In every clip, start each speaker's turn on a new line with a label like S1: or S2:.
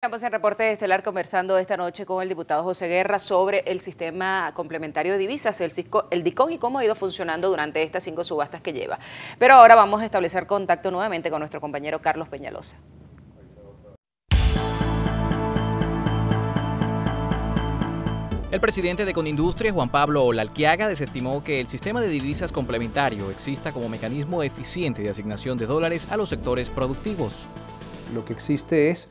S1: Estamos en Reporte Estelar conversando esta noche con el diputado José Guerra sobre el sistema complementario de divisas, el DICOM, y cómo ha ido funcionando durante estas 5 subastas que lleva. Pero ahora vamos a establecer contacto nuevamente con nuestro compañero Carlos Peñalosa.
S2: El presidente de Conindustria, Juan Pablo Olalquiaga, desestimó que el sistema de divisas complementario exista como mecanismo eficiente de asignación de dólares a los sectores productivos.
S3: Lo que existe es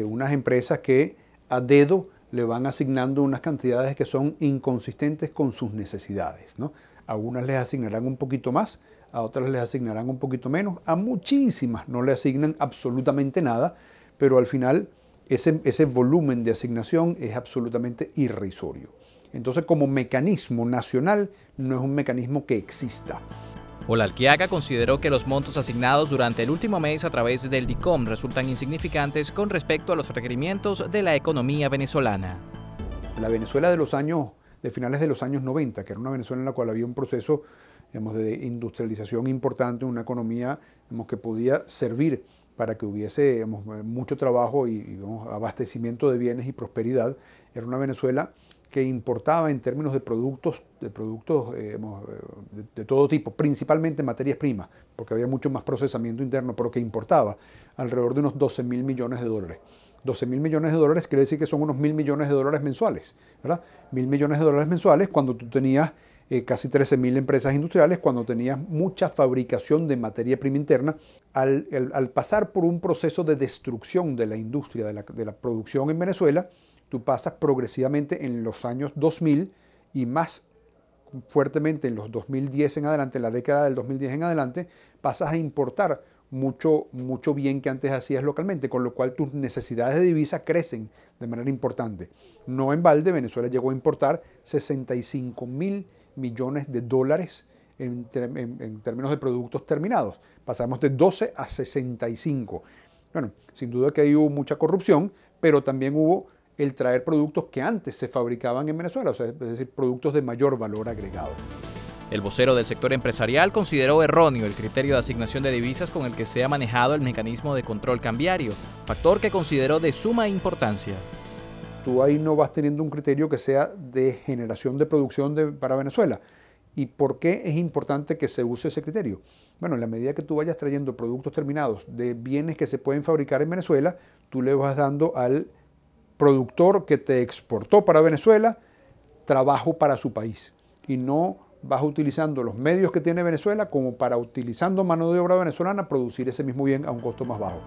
S3: unas empresas que a dedo le van asignando unas cantidades que son inconsistentes con sus necesidades, ¿no? A unas les asignarán un poquito más, a otras les asignarán un poquito menos, a muchísimas no le asignan absolutamente nada, pero al final ese volumen de asignación es absolutamente irrisorio. Entonces, como mecanismo nacional, no es un mecanismo que exista.
S2: Olalquiaga consideró que los montos asignados durante el último mes a través del DICOM resultan insignificantes con respecto a los requerimientos de la economía venezolana.
S3: La Venezuela de finales de los años 90, que era una Venezuela en la cual había un proceso, digamos, de industrialización importante, una economía, digamos, que podía servir para que hubiese, digamos, mucho trabajo y digamos, abastecimiento de bienes y prosperidad. Era una Venezuela que importaba en términos de productos de todo tipo, principalmente materias primas, porque había mucho más procesamiento interno, pero que importaba alrededor de unos 12.000 millones de dólares. 12.000 millones de dólares quiere decir que son unos 1.000 millones de dólares mensuales, ¿verdad? 1.000 millones de dólares mensuales cuando tú tenías casi 13.000 empresas industriales, cuando tenías mucha fabricación de materia prima interna. Al pasar por un proceso de destrucción de la industria, de la producción en Venezuela, tú pasas progresivamente en los años 2000 y más fuertemente en los 2010 en adelante, en la década del 2010 en adelante, pasas a importar mucho bien que antes hacías localmente, con lo cual tus necesidades de divisa crecen de manera importante. No en balde, Venezuela llegó a importar 65.000 millones de dólares en términos de productos terminados. Pasamos de 12 a 65. Bueno, sin duda que ahí hubo mucha corrupción, pero también hubo el traer productos que antes se fabricaban en Venezuela, o sea, es decir, productos de mayor valor agregado.
S2: El vocero del sector empresarial consideró erróneo el criterio de asignación de divisas con el que se ha manejado el mecanismo de control cambiario, factor que consideró de suma importancia.
S3: Tú ahí no vas teniendo un criterio que sea de generación de producción para Venezuela. ¿Y por qué es importante que se use ese criterio? Bueno, en la medida que tú vayas trayendo productos terminados de bienes que se pueden fabricar en Venezuela, tú le vas dando al productor que te exportó para Venezuela trabajo para su país, y no vas utilizando los medios que tiene Venezuela como para, utilizando mano de obra venezolana, producir ese mismo bien a un costo más bajo.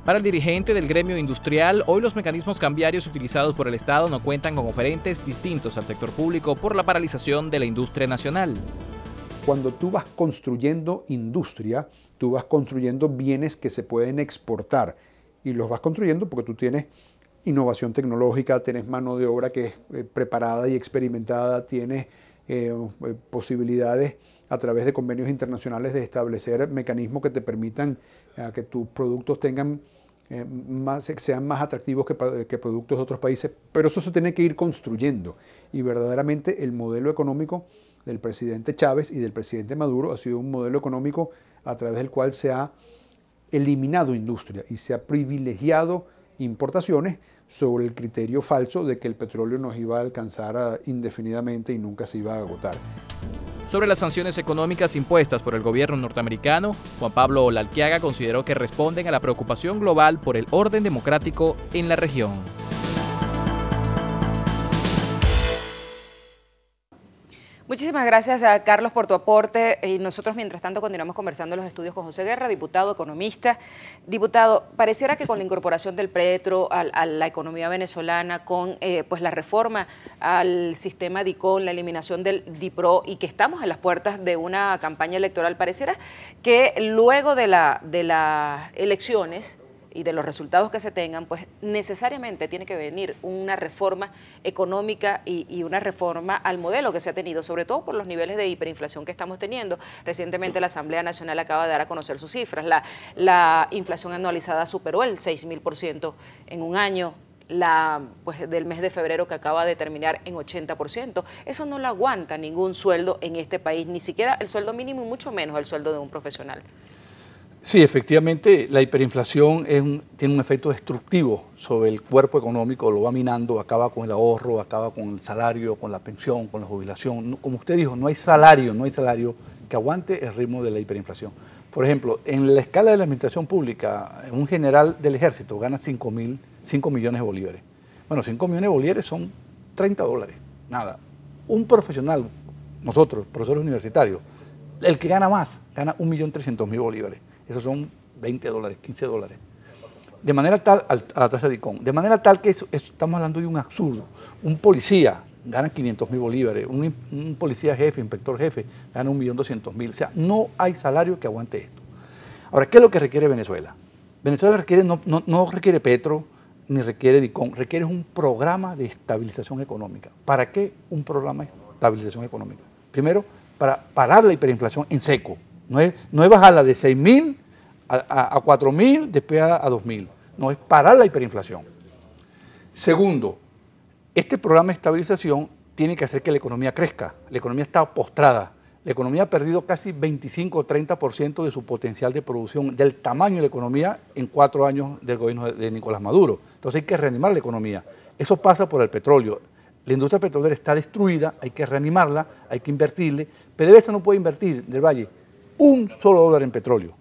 S2: Para el dirigente del gremio industrial, hoy los mecanismos cambiarios utilizados por el Estado no cuentan con oferentes distintos al sector público por la paralización de la industria nacional.
S3: Cuando tú vas construyendo industria, tú vas construyendo bienes que se pueden exportar, y los vas construyendo porque tú tienes innovación tecnológica, tienes mano de obra que es preparada y experimentada, tienes posibilidades a través de convenios internacionales de establecer mecanismos que te permitan que tus productos sean más atractivos que productos de otros países, pero eso se tiene que ir construyendo, y verdaderamente el modelo económico del presidente Chávez y del presidente Maduro ha sido un modelo económico a través del cual se ha eliminado industria y se ha privilegiado importaciones sobre el criterio falso de que el petróleo nos iba a alcanzar indefinidamente y nunca se iba a agotar.
S2: Sobre las sanciones económicas impuestas por el gobierno norteamericano, Juan Pablo Olalquiaga consideró que responden a la preocupación global por el orden democrático en la región.
S1: Muchísimas gracias a Carlos por tu aporte, y nosotros mientras tanto continuamos conversando en los estudios con José Guerra, diputado, economista. Diputado, pareciera que con la incorporación del Petro a la economía venezolana, con pues la reforma al sistema DICOM, la eliminación del DIPRO, y que estamos en las puertas de una campaña electoral, pareciera que luego de las elecciones y de los resultados que se tengan, pues necesariamente tiene que venir una reforma económica y una reforma al modelo que se ha tenido, sobre todo por los niveles de hiperinflación que estamos teniendo. Recientemente la Asamblea Nacional acaba de dar a conocer sus cifras. La inflación anualizada superó el 6.000% en un año, pues del mes de febrero que acaba de terminar en 80%. Eso no lo aguanta ningún sueldo en este país, ni siquiera el sueldo mínimo y mucho menos el sueldo de un profesional.
S4: Sí, efectivamente, la hiperinflación tiene un efecto destructivo sobre el cuerpo económico, lo va minando, acaba con el ahorro, acaba con el salario, con la pensión, con la jubilación. Como usted dijo, no hay salario que aguante el ritmo de la hiperinflación. Por ejemplo, en la escala de la administración pública, un general del ejército gana 5 millones de bolívares. Bueno, 5 millones de bolívares son $30, nada. Un profesional, nosotros, profesores universitarios, el que gana más, gana 1.300.000 bolívares. Esos son $20, $15. De manera tal, a la tasa de ICON, de manera tal que estamos hablando de un absurdo. Un policía gana 500.000 bolívares, un policía jefe, inspector jefe, gana 1.200.000. O sea, no hay salario que aguante esto. Ahora, ¿qué es lo que requiere Venezuela? Venezuela no requiere Petro, ni requiere DICON, requiere un programa de estabilización económica. ¿Para qué un programa de estabilización económica? Primero, para parar la hiperinflación en seco. No es bajarla de 6.000 a 4.000, después a 2.000. No, es parar la hiperinflación. Segundo, este programa de estabilización tiene que hacer que la economía crezca. La economía está postrada. La economía ha perdido casi 25 o 30% de su potencial de producción, del tamaño de la economía en 4 años del gobierno de Nicolás Maduro. Entonces hay que reanimar la economía. Eso pasa por el petróleo. La industria petrolera está destruida, hay que reanimarla, hay que invertirle. PDVSA no puede invertir, del Valle, $1 en petróleo.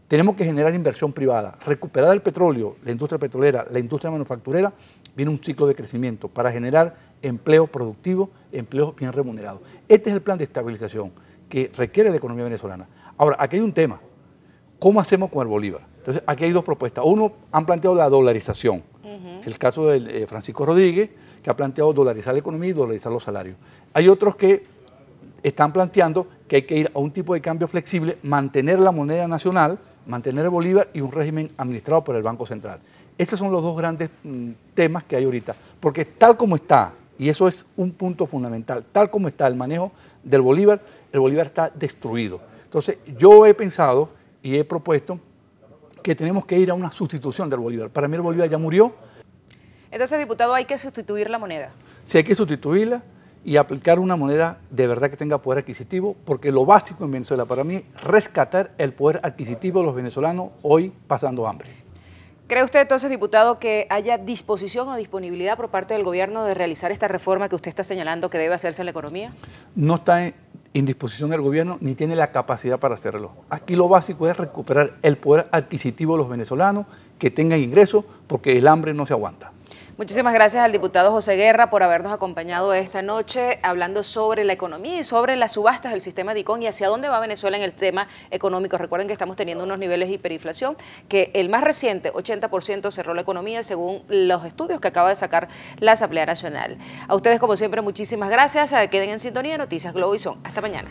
S4: Tenemos que generar inversión privada, recuperar el petróleo, la industria petrolera, la industria manufacturera, viene un ciclo de crecimiento para generar empleo productivo, empleos bien remunerados. Este es el plan de estabilización que requiere la economía venezolana. Ahora, aquí hay un tema. ¿Cómo hacemos con el bolívar? Entonces, aquí hay dos propuestas. Uno, han planteado la dolarización. El caso de Francisco Rodríguez, que ha planteado dolarizar la economía y dolarizar los salarios. Hay otros que están planteando que hay que ir a un tipo de cambio flexible, mantener la moneda nacional, mantener el bolívar y un régimen administrado por el Banco Central. Esos son los dos grandes temas que hay ahorita, porque tal como está, y eso es un punto fundamental, tal como está el manejo del bolívar, el bolívar está destruido. Entonces, yo he pensado y he propuesto que tenemos que ir a una sustitución del bolívar. Para mí el bolívar ya murió.
S1: Entonces, diputado, hay que sustituir la moneda.
S4: Sí, hay que sustituirla y aplicar una moneda de verdad que tenga poder adquisitivo, porque lo básico en Venezuela para mí es rescatar el poder adquisitivo de los venezolanos hoy pasando hambre.
S1: ¿Cree usted entonces, diputado, que haya disposición o disponibilidad por parte del gobierno de realizar esta reforma que usted está señalando que debe hacerse en la economía?
S4: No está en disposición del gobierno ni tiene la capacidad para hacerlo. Aquí lo básico es recuperar el poder adquisitivo de los venezolanos, que tengan ingresos, porque el hambre no se aguanta.
S1: Muchísimas gracias al diputado José Guerra por habernos acompañado esta noche hablando sobre la economía y sobre las subastas del sistema DICON y hacia dónde va Venezuela en el tema económico. Recuerden que estamos teniendo unos niveles de hiperinflación, que el más reciente, 80% cerró la economía según los estudios que acaba de sacar la Asamblea Nacional. A ustedes, como siempre, muchísimas gracias. Queden en sintonía de Noticias Globovisión. Hasta mañana.